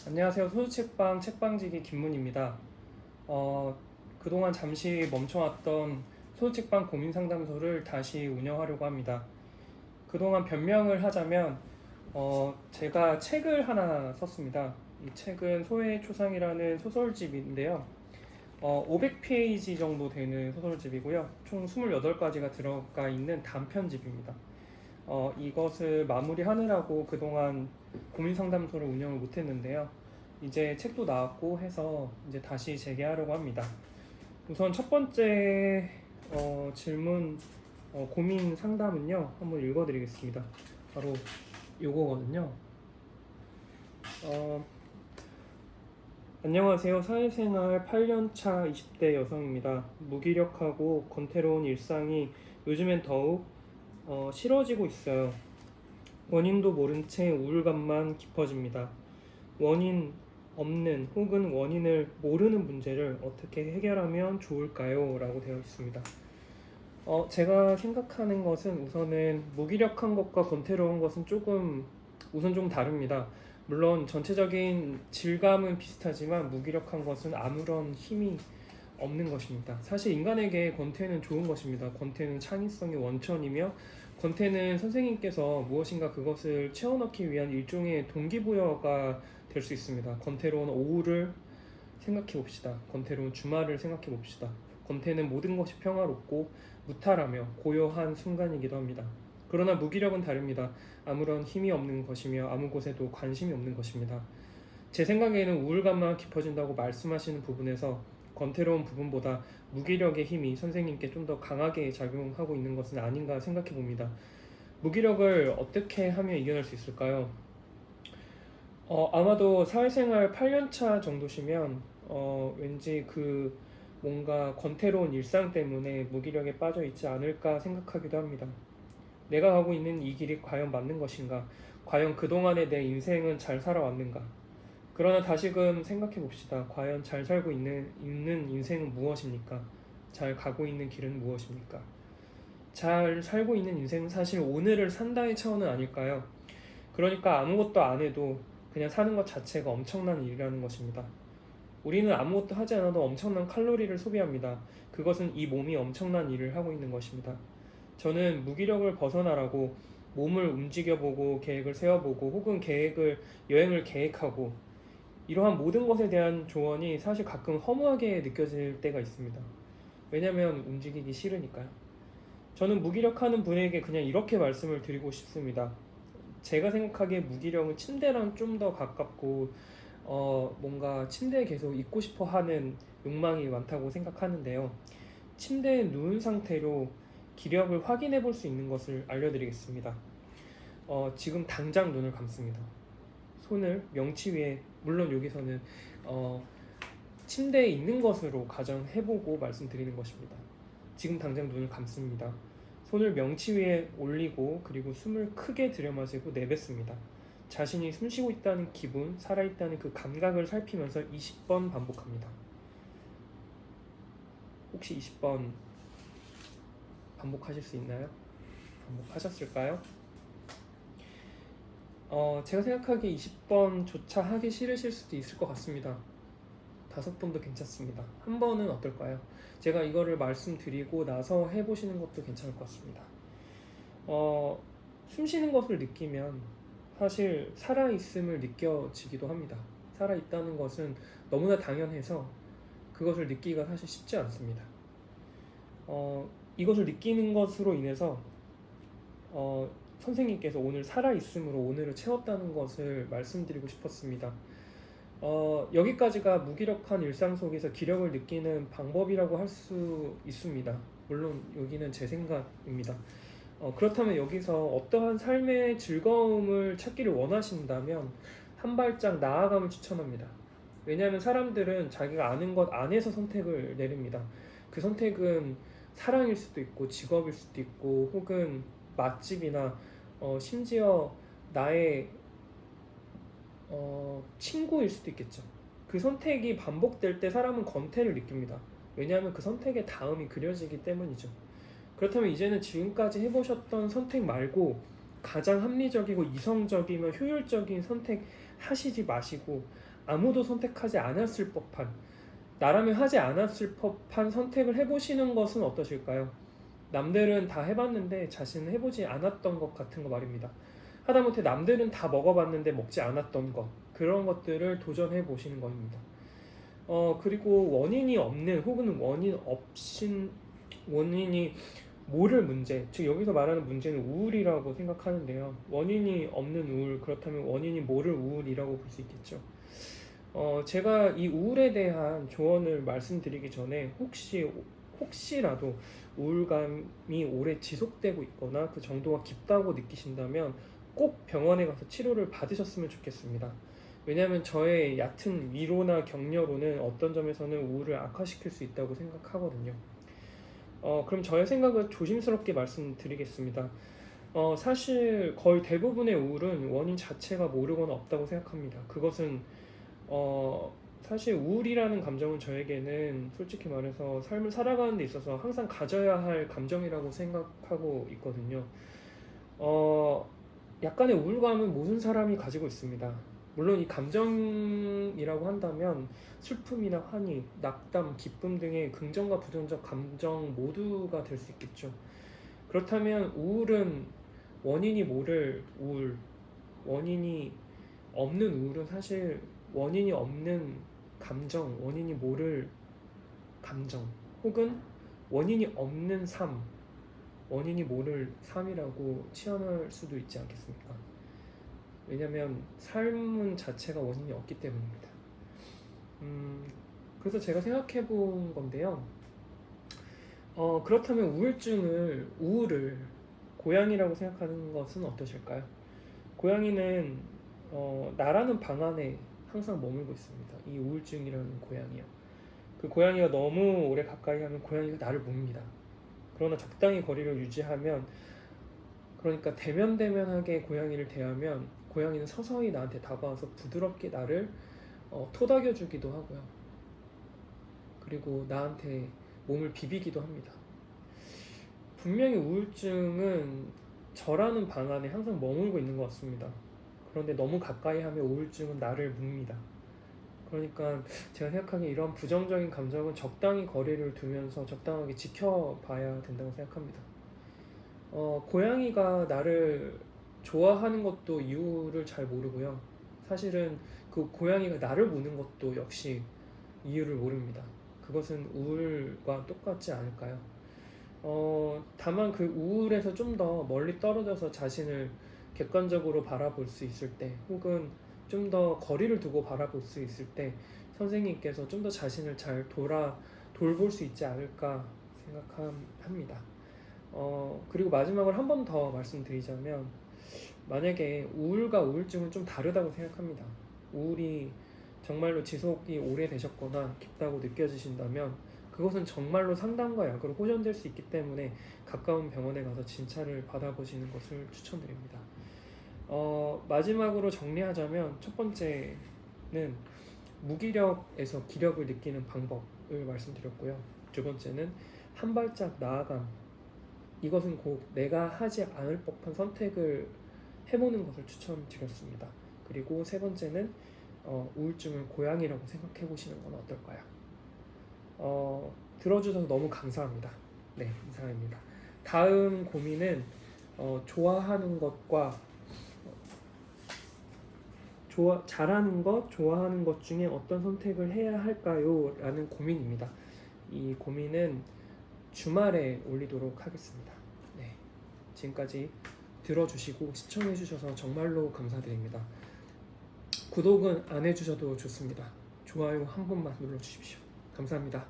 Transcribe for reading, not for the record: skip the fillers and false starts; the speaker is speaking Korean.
안녕하세요. 소주책방 책방지기 김문입니다. 그동안 잠시 멈춰왔던 소주책방 고민상담소를 다시 운영하려고 합니다. 그동안 변명을 하자면 제가 책을 하나 썼습니다. 이 책은 소해의 초상이라는 소설집인데요. 500페이지 정도 되는 소설집이고요. 총 28가지가 들어가 있는 단편집입니다. 이것을 마무리하느라고 그동안 고민상담소를 운영을 못했는데요. 이제 책도 나왔고 해서 이제 다시 재개하려고 합니다. 우선 첫 번째 질문 고민 상담은요. 한번 읽어드리겠습니다. 바로 요거거든요. 안녕하세요. 사회생활 8년차 20대 여성입니다. 무기력하고 권태로운 일상이 요즘엔 더욱 싫어지고 있어요. 원인도 모른 채 우울감만 깊어집니다. 원인 없는 혹은 원인을 모르는 문제를 어떻게 해결하면 좋을까요? 라고 되어 있습니다. 제가 생각하는 것은 우선은 무기력한 것과 권태로운 것은 우선 좀 다릅니다. 물론 전체적인 질감은 비슷하지만 무기력한 것은 아무런 힘이 없는 것입니다. 사실 인간에게 권태는 좋은 것입니다. 권태는 창의성의 원천이며 권태는 선생님께서 무엇인가 그것을 채워넣기 위한 일종의 동기부여가 될 수 있습니다. 권태로운 오후를 생각해 봅시다. 권태로운 주말을 생각해 봅시다. 권태는 모든 것이 평화롭고 무탈하며 고요한 순간이기도 합니다. 그러나 무기력은 다릅니다. 아무런 힘이 없는 것이며 아무 곳에도 관심이 없는 것입니다. 제 생각에는 우울감만 깊어진다고 말씀하시는 부분에서 권태로운 부분보다 무기력의 힘이 선생님께 좀 더 강하게 작용하고 있는 것은 아닌가 생각해 봅니다. 무기력을 어떻게 하면 이겨낼 수 있을까요? 아마도 사회생활 8년차 정도시면 왠지 뭔가 권태로운 일상 때문에 무기력에 빠져 있지 않을까 생각하기도 합니다. 내가 가고 있는 이 길이 과연 맞는 것인가? 과연 그동안의 내 인생은 잘 살아왔는가? 그러나 다시금 생각해 봅시다. 과연 잘 살고 있는 인생은 무엇입니까? 잘 가고 있는 길은 무엇입니까? 잘 살고 있는 인생은 사실 오늘을 산다의 차원은 아닐까요? 그러니까 아무것도 안 해도 그냥 사는 것 자체가 엄청난 일이라는 것입니다. 우리는 아무것도 하지 않아도 엄청난 칼로리를 소비합니다. 그것은 이 몸이 엄청난 일을 하고 있는 것입니다. 저는 무기력을 벗어나라고 몸을 움직여보고 계획을 세워보고 혹은 여행을 계획하고 이러한 모든 것에 대한 조언이 사실 가끔 허무하게 느껴질 때가 있습니다. 왜냐하면 움직이기 싫으니까요. 저는 무기력하는 분에게 그냥 이렇게 말씀을 드리고 싶습니다. 제가 생각하기에 무기력은 침대랑 좀 더 가깝고 뭔가 침대에 계속 있고 싶어 하는 욕망이 많다고 생각하는데요. 침대에 누운 상태로 기력을 확인해 볼 수 있는 것을 알려드리겠습니다. 지금 당장 눈을 감습니다. 손을 명치 위에, 물론 여기서는 침대에 있는 것으로 가정해보고 말씀드리는 것입니다. 지금 당장 눈을 감습니다. 손을 명치 위에 올리고 그리고 숨을 크게 들여마시고 내뱉습니다. 자신이 숨쉬고 있다는 기분, 살아있다는 그 감각을 살피면서 20번 반복합니다. 혹시 20번 반복하실 수 있나요? 반복하셨을까요? 제가 생각하기에 20번조차 하기 싫으실 수도 있을 것 같습니다. 5번도 괜찮습니다. 한 번은 어떨까요? 제가 이거를 말씀드리고 나서 해보시는 것도 괜찮을 것 같습니다. 숨 쉬는 것을 느끼면 사실 살아있음을 느껴지기도 합니다. 살아있다는 것은 너무나 당연해서 그것을 느끼기가 사실 쉽지 않습니다. 이것을 느끼는 것으로 인해서 선생님께서 오늘 살아있음으로 오늘을 채웠다는 것을 말씀드리고 싶었습니다. 여기까지가 무기력한 일상 속에서 기력을 느끼는 방법이라고 할 수 있습니다. 물론 여기는 제 생각입니다. 그렇다면 여기서 어떠한 삶의 즐거움을 찾기를 원하신다면 한 발짝 나아감을 추천합니다. 왜냐하면 사람들은 자기가 아는 것 안에서 선택을 내립니다. 그 선택은 사랑일 수도 있고 직업일 수도 있고 혹은 맛집이나 심지어 나의 친구일 수도 있겠죠. 그 선택이 반복될 때 사람은 권태를 느낍니다. 왜냐하면 그 선택의 다음이 그려지기 때문이죠. 그렇다면 이제는 지금까지 해보셨던 선택 말고 가장 합리적이고 이성적이며 효율적인 선택 하시지 마시고 아무도 선택하지 않았을 법한, 나라면 하지 않았을 법한 선택을 해보시는 것은 어떠실까요? 남들은 다 해봤는데 자신은 해보지 않았던 것 같은 거 말입니다. 하다못해 남들은 다 먹어봤는데 먹지 않았던 것, 그런 것들을 도전해 보시는 겁니다. 그리고 원인이 없는 혹은 원인이 모를 문제, 즉 여기서 말하는 문제는 우울이라고 생각하는데요. 원인이 없는 우울, 그렇다면 원인이 모를 우울이라고 볼 수 있겠죠. 제가 이 우울에 대한 조언을 말씀드리기 전에 혹시라도 우울감이 오래 지속되고 있거나 그 정도가 깊다고 느끼신다면 꼭 병원에 가서 치료를 받으셨으면 좋겠습니다. 왜냐하면 저의 얕은 위로나 격려로는 어떤 점에서는 우울을 악화시킬 수 있다고 생각하거든요. 그럼 저의 생각을 조심스럽게 말씀드리겠습니다. 사실 거의 대부분의 우울은 원인 자체가 모르거나 없다고 생각합니다. 그것은 사실 우울이라는 감정은 저에게는 솔직히 말해서 삶을 살아가는 데 있어서 항상 가져야 할 감정이라고 생각하고 있거든요. 약간의 우울감은 모든 사람이 가지고 있습니다. 물론 이 감정이라고 한다면 슬픔이나 환희, 낙담, 기쁨 등의 긍정과 부정적 감정 모두가 될 수 있겠죠. 그렇다면 우울은 원인이 모를 우울, 원인이 없는 우울은 사실 원인이 없는 감정, 원인이 모를 감정, 혹은 원인이 없는 삶, 원인이 모를 삶이라고 치환할 수도 있지 않겠습니까? 왜냐하면 삶은 자체가 원인이 없기 때문입니다. 그래서 제가 생각해 본 건데요. 그렇다면 우울을 고양이라고 생각하는 것은 어떠실까요? 고양이는 나라는 방 안에 항상 머물고 있습니다. 이 우울증이라는 고양이요. 그 고양이가 너무 오래 가까이 하면 고양이가 나를 뭅니다. 그러나 적당히 거리를 유지하면, 그러니까 대면대면하게 고양이를 대하면 고양이는 서서히 나한테 다가와서 부드럽게 나를 토닥여주기도 하고요. 그리고 나한테 몸을 비비기도 합니다. 분명히 우울증은 저라는 방 안에 항상 머물고 있는 것 같습니다. 그런데 너무 가까이 하면 우울증은 나를 묵니다. 그러니까 제가 생각하기에 이런 부정적인 감정은 적당히 거리를 두면서 적당하게 지켜봐야 된다고 생각합니다. 고양이가 나를 좋아하는 것도 이유를 잘 모르고요. 사실은 그 고양이가 나를 무는 것도 역시 이유를 모릅니다. 그것은 우울과 똑같지 않을까요? 다만 그 우울에서 좀 더 멀리 떨어져서 자신을 객관적으로 바라볼 수 있을 때, 혹은 좀 더 거리를 두고 바라볼 수 있을 때 선생님께서 좀 더 자신을 잘 돌볼 수 있지 않을까 생각합니다. 그리고 마지막으로 한 번 더 말씀드리자면, 만약에 우울과 우울증은 좀 다르다고 생각합니다. 우울이 정말로 지속이 오래되셨거나 깊다고 느껴지신다면 그것은 정말로 상담과 약으로 호전될 수 있기 때문에 가까운 병원에 가서 진찰을 받아보시는 것을 추천드립니다. 마지막으로 정리하자면, 첫 번째는 무기력에서 기력을 느끼는 방법을 말씀드렸고요. 두 번째는 한 발짝 나아감, 이것은 곧 내가 하지 않을 법한 선택을 해보는 것을 추천드렸습니다. 그리고 세 번째는 우울증을 고양이라고 생각해 보시는 건 어떨까요? 들어주셔서 너무 감사합니다. 네, 이상입니다. 다음 고민은 좋아하는 것과 잘하는 것, 좋아하는 것 중에 어떤 선택을 해야 할까요? 라는 고민입니다. 이 고민은 주말에 올리도록 하겠습니다. 네, 지금까지 들어주시고 시청해주셔서 정말로 감사드립니다. 구독은 안 해주셔도 좋습니다. 좋아요 한 번만 눌러주십시오. 감사합니다.